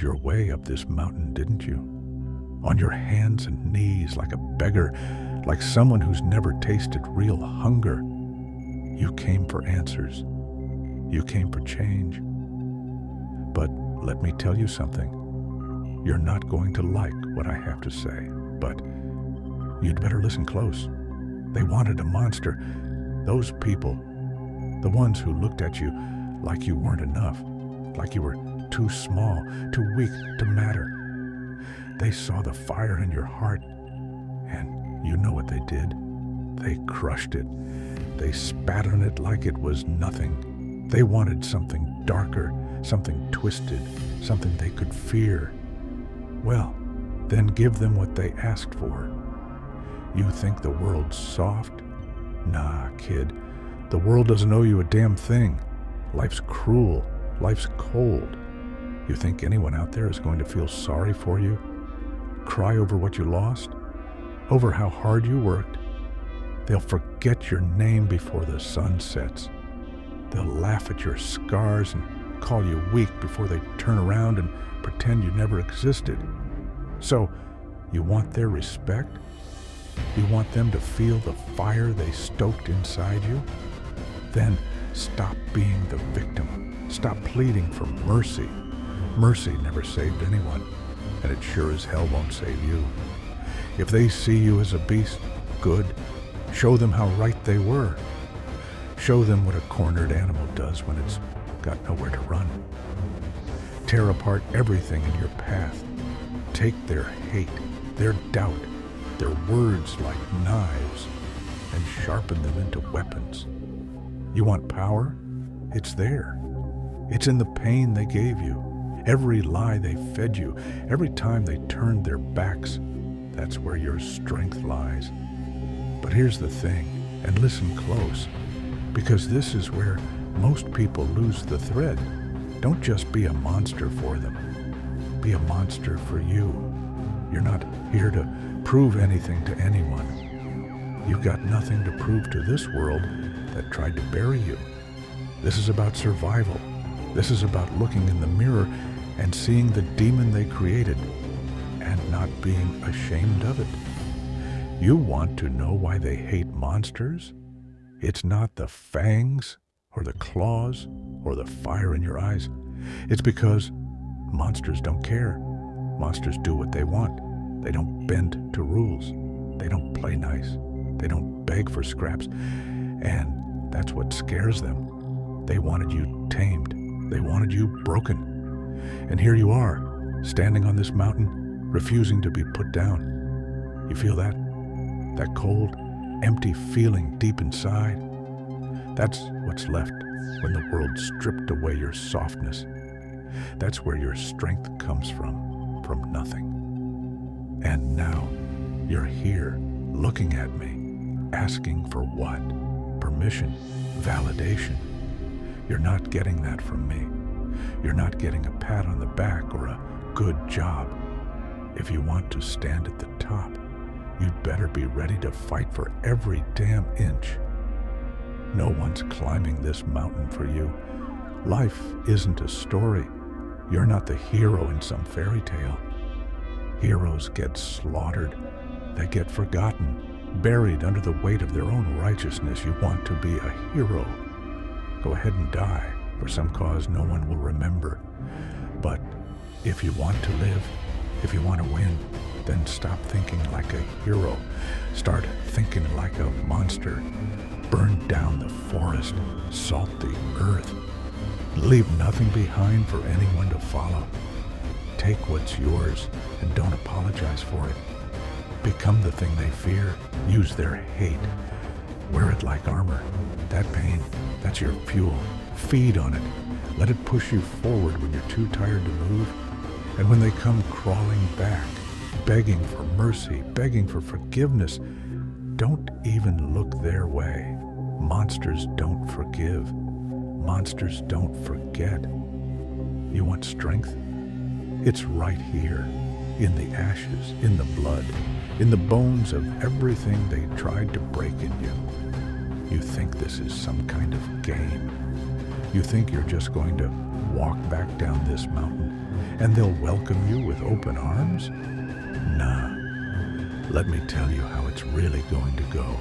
your way up this mountain, didn't you? On your hands and knees like a beggar, like someone who's never tasted real hunger. You came for answers. You came for change. But let me tell you something. You're not going to like what I have to say, but you'd better listen close. They wanted a monster. Those people, the ones who looked at you like you weren't enough, like you were too small, too weak to matter. They saw the fire in your heart, and you know what they did. They crushed it. They spat on it like it was nothing. They wanted something darker, something twisted, something they could fear. Well, then give them what they asked for. You think the world's soft? Nah, kid. The world doesn't owe you a damn thing. Life's cruel. Life's cold. You think anyone out there is going to feel sorry for you? Cry over what you lost? Over how hard you worked? They'll forget your name before the sun sets. They'll laugh at your scars and call you weak before they turn around and pretend you never existed. So, you want their respect? You want them to feel the fire they stoked inside you? Then stop being the victim. Stop pleading for mercy. Mercy never saved anyone, and it sure as hell won't save you. If they see you as a beast, good. Show them how right they were. Show them what a cornered animal does when it's got nowhere to run. Tear apart everything in your path. Take their hate, their doubt, their words like knives, and sharpen them into weapons. You want power? It's there. It's in the pain they gave you, every lie they fed you, every time they turned their backs. That's where your strength lies. But here's the thing, and listen close, because this is where most people lose the thread. Don't just be a monster for them. Be a monster for you. You're not here to prove anything to anyone. You've got nothing to prove to this world that tried to bury you. This is about survival. This is about looking in the mirror and seeing the demon they created and not being ashamed of it. You want to know why they hate monsters? It's not the fangs or the claws or the fire in your eyes. It's because monsters don't care. Monsters do what they want. They don't bend to rules. They don't play nice. They don't beg for scraps. And that's what scares them. They wanted you tamed. They wanted you broken. And here you are, standing on this mountain, refusing to be put down. You feel that? That cold, empty feeling deep inside? That's what's left when the world stripped away your softness. That's where your strength comes from nothing. And now, you're here, looking at me, asking for what? Permission, validation. You're not getting that from me. You're not getting a pat on the back or a good job. If you want to stand at the top, you'd better be ready to fight for every damn inch. No one's climbing this mountain for you. Life isn't a story. You're not the hero in some fairy tale. Heroes get slaughtered. They get forgotten, buried under the weight of their own righteousness. You want to be a hero. Go ahead and die for some cause no one will remember. But if you want to live, if you want to win, then stop thinking like a hero. Start thinking like a monster. Burn down the forest, salt the earth. Leave nothing behind for anyone to follow. Take what's yours and don't apologize for it. Become the thing they fear. Use their hate. Wear it like armor. That pain, that's your fuel. Feed on it. Let it push you forward when you're too tired to move. And when they come crawling back, begging for mercy, begging for forgiveness, don't even look their way. Monsters don't forgive. Monsters don't forget. You want strength? It's right here, in the ashes, in the blood, in the bones of everything they tried to break in you. You think this is some kind of game. You think you're just going to walk back down this mountain and they'll welcome you with open arms? Nah. Let me tell you how it's really going to go.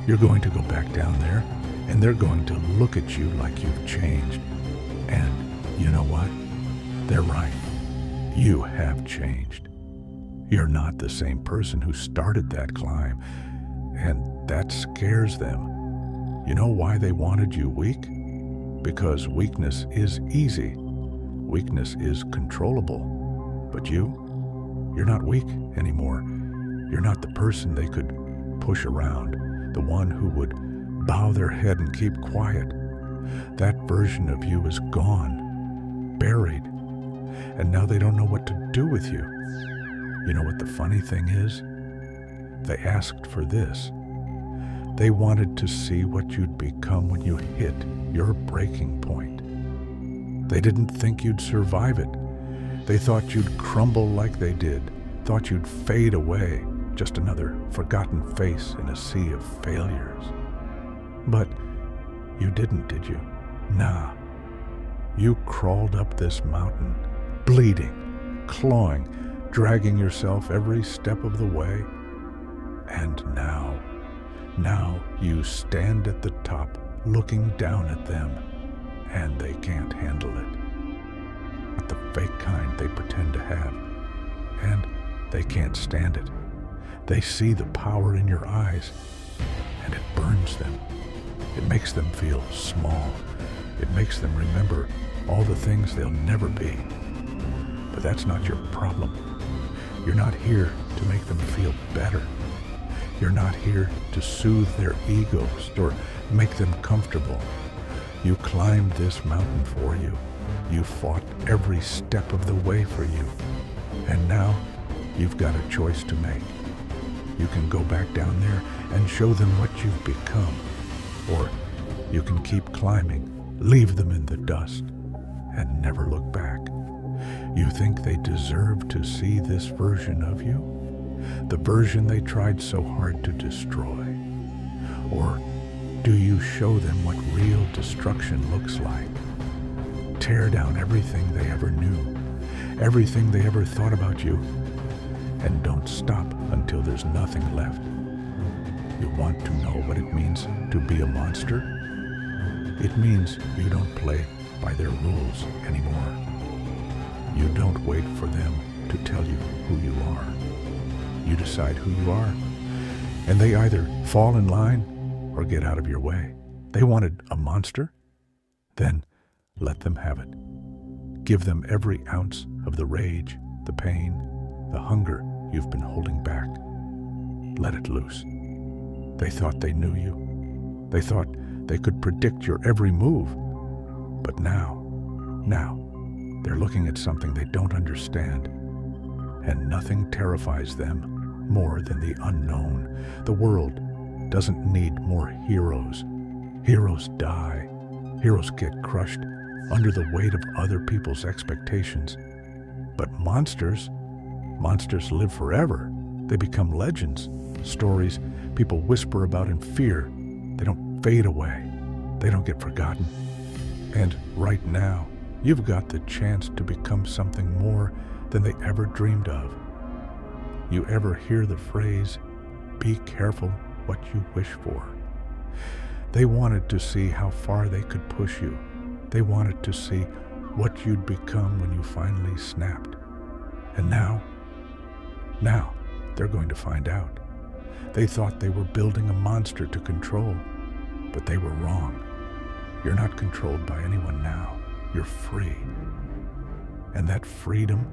You're going to go back down there, and they're going to look at you like you've changed. And you know what? They're right. You have changed. You're not the same person who started that climb, and that scares them. You know why they wanted you weak? Because weakness is easy. Weakness is controllable. But you're not weak anymore. You're not the person they could push around, the one who would bow their head and keep quiet. That version of you is gone, buried, and now they don't know what to do with you. You know what the funny thing is? They asked for this. They wanted to see what you'd become when you hit your breaking point. They didn't think you'd survive it. They thought you'd crumble like they did, thought you'd fade away, just another forgotten face in a sea of failures. But you didn't, did you? Nah. You crawled up this mountain, bleeding, clawing, dragging yourself every step of the way. And now you stand at the top, looking down at them, and they can't handle it. Not the fake kind they pretend to have. And they can't stand it. They see the power in your eyes, and it burns them. It makes them feel small. It makes them remember all the things they'll never be. But that's not your problem. You're not here to make them feel better. You're not here to soothe their egos or make them comfortable. You climbed this mountain for you. You fought every step of the way for you. And now you've got a choice to make. You can go back down there and show them what you've become. Or you can keep climbing, leave them in the dust, and never look back. You think they deserve to see this version of you? The version they tried so hard to destroy? Or do you show them what real destruction looks like? Tear down everything they ever knew, everything they ever thought about you, and don't stop until there's nothing left. You want to know what it means to be a monster? It means you don't play by their rules anymore. You don't wait for them to tell you who you are. You decide who you are, and they either fall in line or get out of your way. They wanted a monster? Then let them have it. Give them every ounce of the rage, the pain, the hunger you've been holding back. Let it loose. They thought they knew you. They thought they could predict your every move. But now, they're looking at something they don't understand. And nothing terrifies them more than the unknown. The world doesn't need more heroes. Heroes die. Heroes get crushed under the weight of other people's expectations. But monsters live forever. They become legends, stories people whisper about in fear. They don't fade away. They don't get forgotten. And right now, you've got the chance to become something more than they ever dreamed of. You ever hear the phrase, "Be careful what you wish for"? They wanted to see how far they could push you. They wanted to see what you'd become when you finally snapped. And now they're going to find out. They thought they were building a monster to control, but they were wrong. You're not controlled by anyone now. You're free. And that freedom,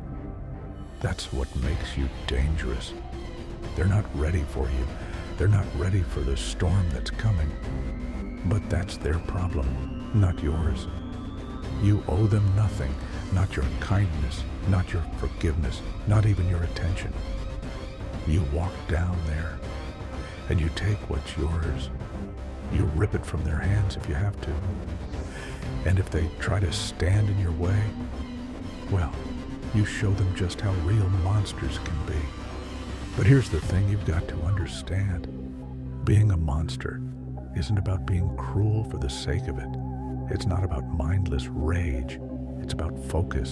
that's what makes you dangerous. They're not ready for you. They're not ready for the storm that's coming. But that's their problem, not yours. You owe them nothing, not your kindness, not your forgiveness, not even your attention. You walk down there, and you take what's yours. You rip it from their hands if you have to. And if they try to stand in your way, well, you show them just how real monsters can be. But here's the thing you've got to understand. Being a monster isn't about being cruel for the sake of it. It's not about mindless rage. It's about focus.